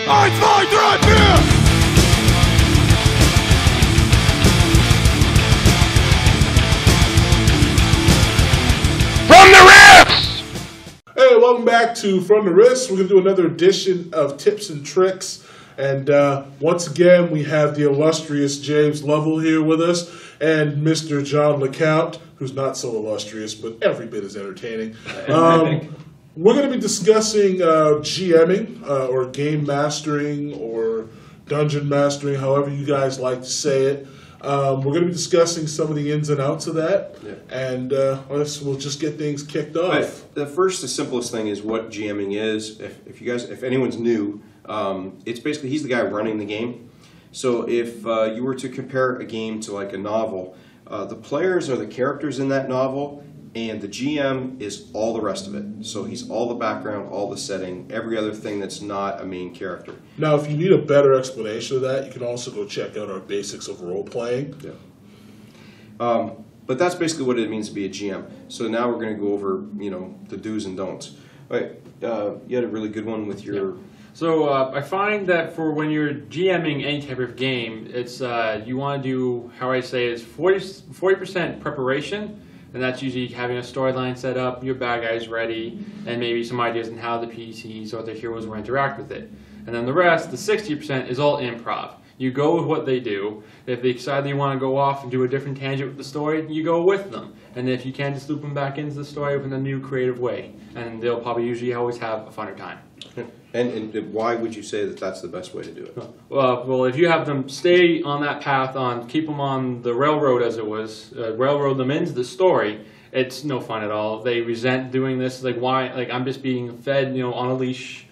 1, 2, 3, 4! From the Wrist! Hey, welcome back to From the Wrist. We're going to do another edition of Tips and Tricks. And once again, we have the illustrious James Lovell here with us and Mr. John LeCount, who's not so illustrious, but every bit as entertaining. We're going to be discussing GMing, or game mastering, or dungeon mastering, however you guys like to say it. We're going to be discussing some of the ins and outs of that, and we'll just get things kicked off. The simplest thing is what GMing is. If anyone's new, it's basically he's the guy running the game. So if you were to compare a game to like a novel, the players are the characters in that novel, and the GM is all the rest of it. So he's all the background, all the setting, every other thing that's not a main character. Now, if you need a better explanation of that, you can also go check out our Basics of Role-Playing. Yeah. But that's basically what it means to be a GM. So now we're going to go over, the do's and don'ts. All right, you had a really good one with your... Yeah. So I find that for when you're GMing any type of game, it's you want to do, how I say it, is 40% preparation. And that's usually having a storyline set up, your bad guys ready, and maybe some ideas on how the PCs or the heroes will interact with it. And then the rest, the 60%, is all improv. You go with what they do. If they decide they want to go off and do a different tangent with the story, you go with them. And if you can, just loop them back into the story in a new creative way. And they'll probably usually always have a funner time. And why would you say that that's the best way to do it? Well, if you have them stay on that path, keep them on the railroad as it was, railroad them into the story, it's no fun at all. They resent doing this. Like, why? Like, I'm just being fed, on a leash,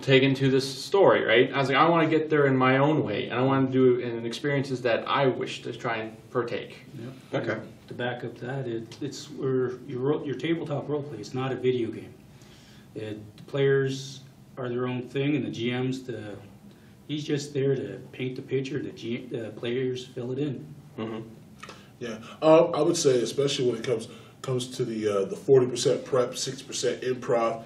taken to this story, right? I was like, I want to get there in my own way, and I want to do it in experiences that I wish to try and partake. Yep. Okay. To back up that, it's where your tabletop role play. It's not a video game. The players are their own thing, and the GM's he's just there to paint the picture. The players fill it in. Mm-hmm. Yeah, I would say, especially when it comes to the 40% prep, 60% improv,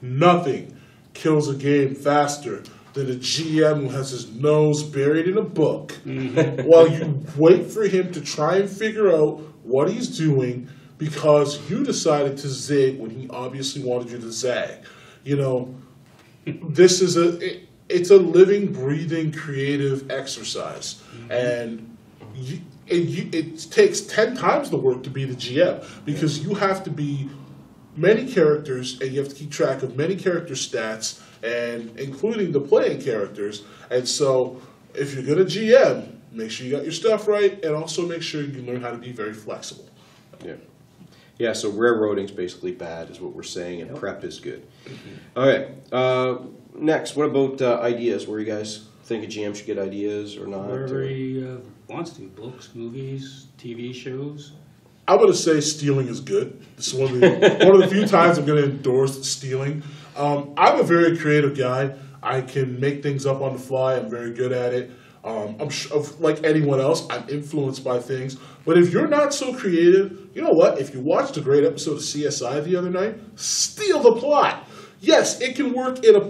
nothing kills a game faster than a GM who has his nose buried in a book while you wait for him to try and figure out what he's doing, because you decided to zig when he obviously wanted you to zag. This is it's a living, breathing, creative exercise, and it takes 10 times the work to be the GM, because you have to be many characters, and you have to keep track of many character stats, and including the playing characters. And so, if you're gonna GM, make sure you got your stuff right, and also make sure you learn how to be very flexible. Yeah. Yeah, so railroading's basically bad, is what we're saying, and prep is good. All right. Next, what about ideas? Where you guys think a GM should get ideas or not? Wherever he wants to. Books, movies, TV shows. I'm going to say stealing is good. This is one of the few times I'm going to endorse stealing. I'm a very creative guy. I can make things up on the fly. I'm very good at it. I'm sure, like anyone else, I'm influenced by things. But if you're not so creative, you know what? If you watched a great episode of CSI the other night, steal the plot. Yes, it can work in a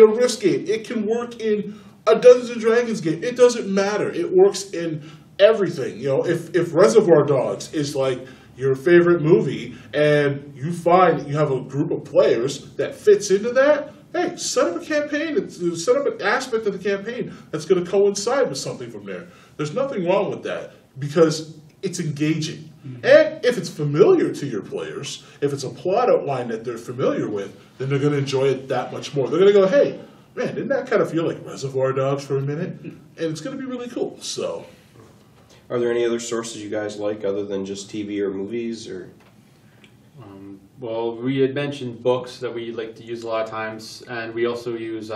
Risk game. It can work in a Dungeons and Dragons game. It doesn't matter. It works in everything. If Reservoir Dogs is like your favorite movie, and you find that you have a group of players that fits into that, hey, set up a campaign, set up an aspect of the campaign that's going to coincide with something from there. There's nothing wrong with that, because it's engaging. And if it's familiar to your players, if it's a plot outline that they're familiar with, then they're going to enjoy it that much more. They're going to go, hey, man, didn't that kind of feel like Reservoir Dogs for a minute? And it's going to be really cool. So, are there any other sources you guys like other than just TV or movies? Or well, we had mentioned books that we like to use a lot of times, and we also use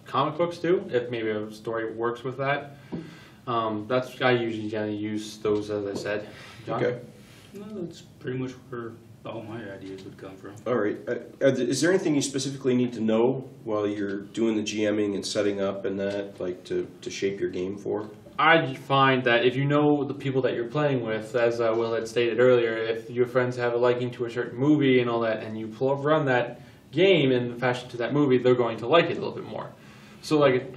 comic books too, if maybe a story works with that. I usually generally use those, as I said. John? Okay. No, that's pretty much where all my ideas would come from. All right. Is there anything you specifically need to know while you're doing the GMing and setting up and that, like to shape your game for? I find that if you know the people that you're playing with, as Will had stated earlier, if your friends have a liking to a certain movie and all that, and you run that, game in fashion to that movie, they're going to like it a little bit more. So like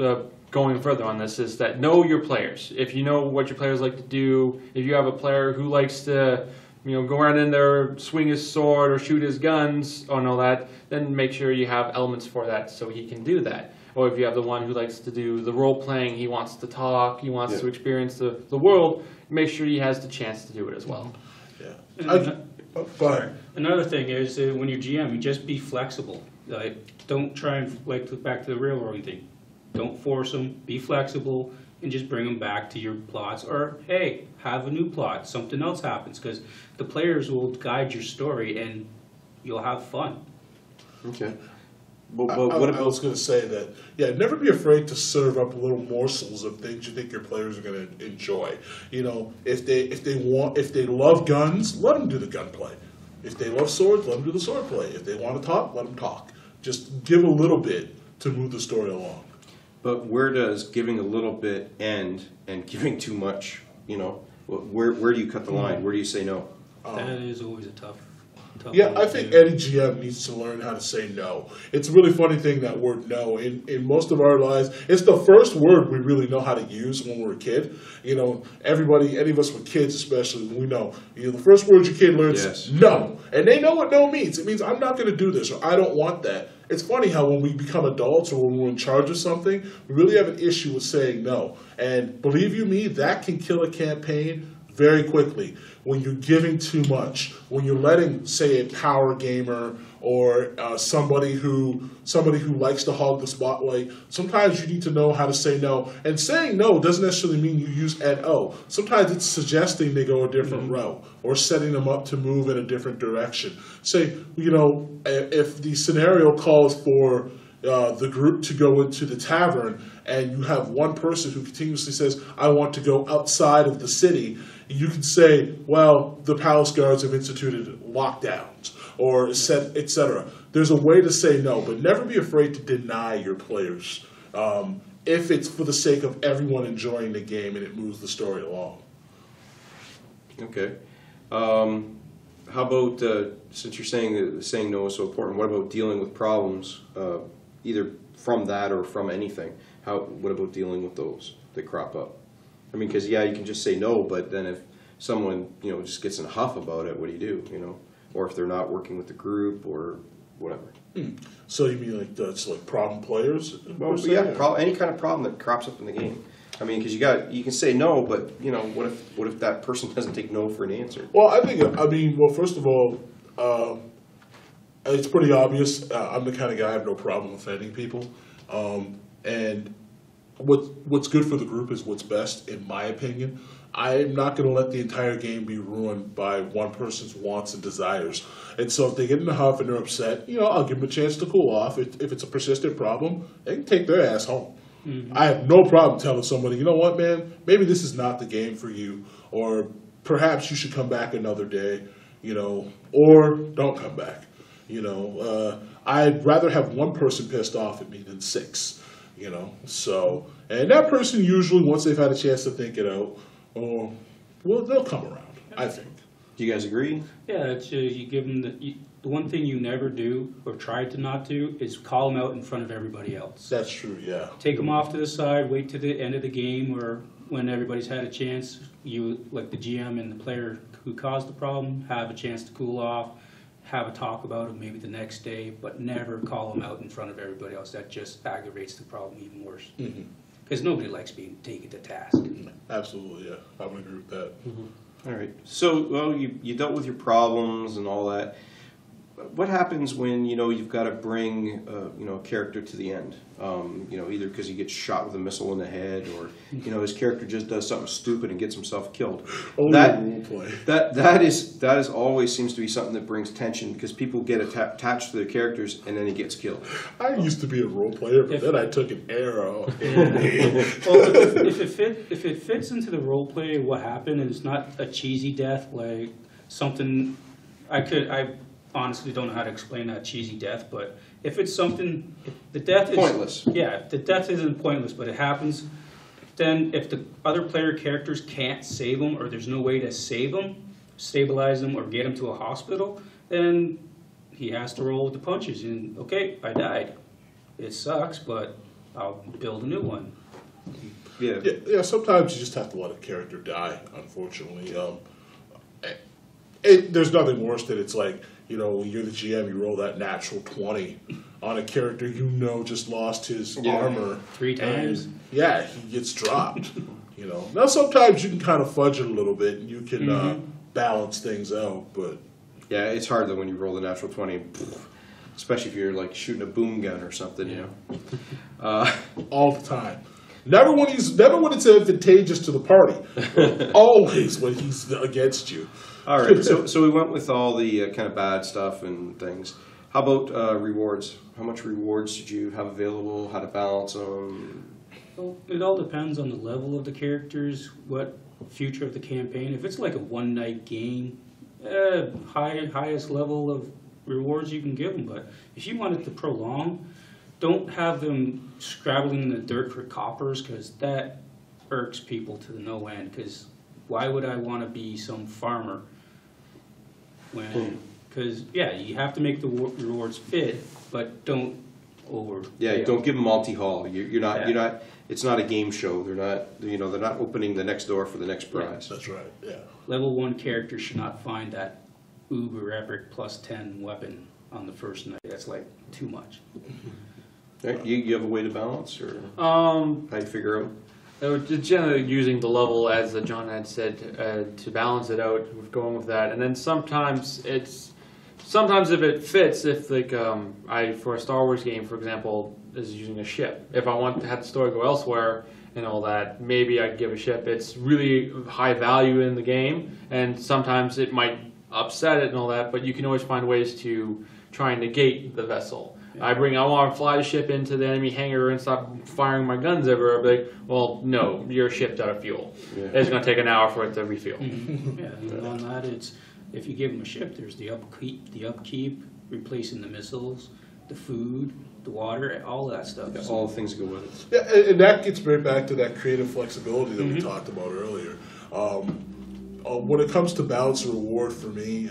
going further on this is that know your players. If you know what your players like to do, if you have a player who likes to go around in there, swing his sword or shoot his guns and all that, then make sure you have elements for that so he can do that. Or if you have the one who likes to do the role-playing, he wants to talk, he wants to experience the world, make sure he has the chance to do it as well. Yeah. Go ahead. Another thing is when you're GM, you just be flexible. Like, don't try and, like, back to the railroading thing. Don't force them, be flexible, and just bring them back to your plots. Or, hey, have a new plot, something else happens, because the players will guide your story and you'll have fun. Okay. I was going to say that, never be afraid to serve up little morsels of things you think your players are going to enjoy. If they love guns, let them do the gunplay. If they love swords, let them do the sword play. If they want to talk, let them talk. Just give a little bit to move the story along. But where does giving a little bit end and giving too much, where do you cut the line? Where do you say no? That is always a tough Yeah, I think any GM needs to learn how to say no. It's a really funny thing, that word no. In most of our lives, it's the first word we really know how to use when we're a kid. Everybody, any of us with kids especially, we know. The first word your kid learns is no. And they know what no means. It means I'm not going to do this, or I don't want that. It's funny how when we become adults or when we're in charge of something, we really have an issue with saying no. And believe you me, that can kill a campaign very quickly. When you're giving too much, when you're letting, say, a power gamer or somebody who likes to hog the spotlight, sometimes you need to know how to say no. And saying no doesn't necessarily mean you use NO. Sometimes it's suggesting they go a different route or setting them up to move in a different direction. Say, if the scenario calls for the group to go into the tavern and you have one person who continuously says, I want to go outside of the city, you can say, well, the palace guards have instituted lockdowns or etc. There's a way to say no, but never be afraid to deny your players if it's for the sake of everyone enjoying the game and it moves the story along. Okay. How about, since you're saying no is so important, what about dealing with problems, either from that or from anything? What about dealing with those that crop up? I mean, because, you can just say no, but then if someone, just gets in a huff about it, what do you do, Or if they're not working with the group or whatever. So you mean that's like problem players? Well, any kind of problem that crops up in the game. I mean, because you can say no, but, what if that person doesn't take no for an answer? Well, first of all, it's pretty obvious. I'm the kind of guy, I have no problem offending people. And what's good for the group is what's best, in my opinion. I'm not going to let the entire game be ruined by one person's wants and desires. And so if they get in a huff and they're upset, I'll give them a chance to cool off. If it's a persistent problem, they can take their ass home. Mm-hmm. I have no problem telling somebody, you know what, man, maybe this is not the game for you, or perhaps you should come back another day, or don't come back. I'd rather have one person pissed off at me than 6. And that person usually, once they've had a chance to think it out, they'll come around, I think. Do you guys agree? Yeah, you give them the one thing you never do or try to not do is call them out in front of everybody else. That's true, yeah. Take them off to the side, wait to the end of the game, or when everybody's had a chance, you, like the GM and the player who caused the problem, have a chance to cool off, have a talk about it maybe the next day, but never call them out in front of everybody else. That just aggravates the problem even worse. Because nobody likes being taken to task. Absolutely, yeah. I would agree with that. All right. So, you dealt with your problems and all that. What happens when, you've got to bring, a character to the end? Either because he gets shot with a missile in the head or, his character just does something stupid and gets himself killed. That is always seems to be something that brings tension because people get attached to their characters and then he gets killed. I used to be a role player, but then I took an arrow. Well, if it fits into the role play, what happened, and it's not a cheesy death, like something I honestly don't know how to explain that cheesy death, but if it's something, if the death is pointless. Yeah, if the death isn't pointless, but it happens, then if the other player characters can't save them, or there's no way to save them, stabilize them, or get them to a hospital, then he has to roll with the punches. And okay, I died. It sucks, but I'll build a new one. Yeah. Yeah, sometimes you just have to let a character die, unfortunately. There's nothing worse than it's like, when you're the GM, you roll that natural 20 on a character just lost his armor. 3 times. And, yeah, he gets dropped. Now sometimes you can kind of fudge it a little bit and you can balance things out, but... Yeah, it's hard though when you roll the natural 20, especially if you're like shooting a boom gun or something, all the time. Never when it's advantageous to the party. Always when he's against you. All right, so we went with all the kind of bad stuff and things. How about rewards? How much rewards did you have available? How to balance them? Well, it all depends on the level of the characters, what future of the campaign. If it's like a one-night game, highest level of rewards you can give them. But if you want it to prolong, don't have them scrabbling in the dirt for coppers, because that irks people to no end. Because why would I want to be some farmer when? Because you have to make the rewards fit, but don't over. Yeah, don't give them multi-haul. You're not. It's not a game show. They're not. They're not opening the next door for the next prize. That's right. Yeah. Level 1 character should not find that uber epic +10 weapon on the first night. That's like too much. Right. You have a way to balance, or how do you figure out? Generally using the level, as John had said, to balance it out, going with that. And then sometimes if it fits, if for a Star Wars game, for example, is using a ship. If I want to have the story go elsewhere and all that, maybe I'd give a ship. It's really high value in the game, and sometimes it might upset it and all that, but you can always find ways to try and negate the vessel. I want to fly the ship into the enemy hangar and stop firing my guns everywhere. I'll be like, well, no, your ship's out of fuel. Yeah. It's going to take an hour for it to refuel. And on that, if you give them a ship, there's the upkeep, replacing the missiles, the food, the water, all that stuff. Yeah, all the things that go with it. Yeah, and that gets right back to that creative flexibility that we talked about earlier. When it comes to balance and reward for me,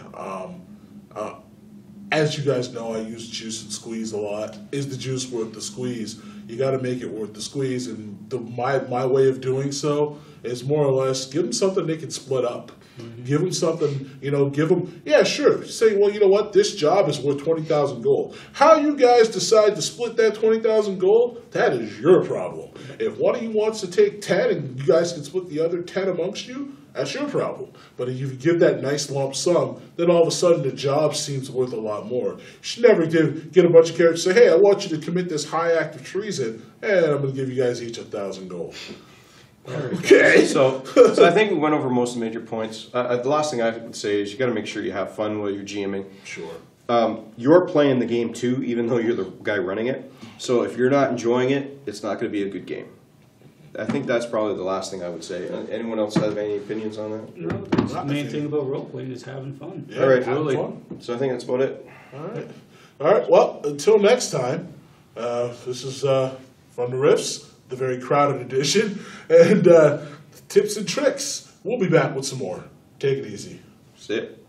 as you guys know, I use juice and squeeze a lot. Is the juice worth the squeeze? You got to make it worth the squeeze, and my way of doing so is more or less give them something they can split up. Give them something, give them, sure. Say, well, you know what? This job is worth 20,000 gold. How you guys decide to split that 20,000 gold, that is your problem. If one of you wants to take 10 and you guys can split the other 10 amongst you, that's your problem. But if you give that nice lump sum, then all of a sudden the job seems worth a lot more. You should never get a bunch of characters and say, hey, I want you to commit this high act of treason, and I'm going to give you guys each 1,000 gold. Okay. So I think we went over most of the major points. The last thing I would say is you got to make sure you have fun while you're GMing. Sure. You're playing the game too, even though you're the guy running it. So if you're not enjoying it, it's not going to be a good game. I think that's probably the last thing I would say. Anyone else have any opinions on that? No, that's the main thing about role-playing is having fun. Yeah, all right, having fun. So I think that's about it. All right. Well, until next time, this is From the Riffs, the very crowded edition, and tips and tricks. We'll be back with some more. Take it easy. See it.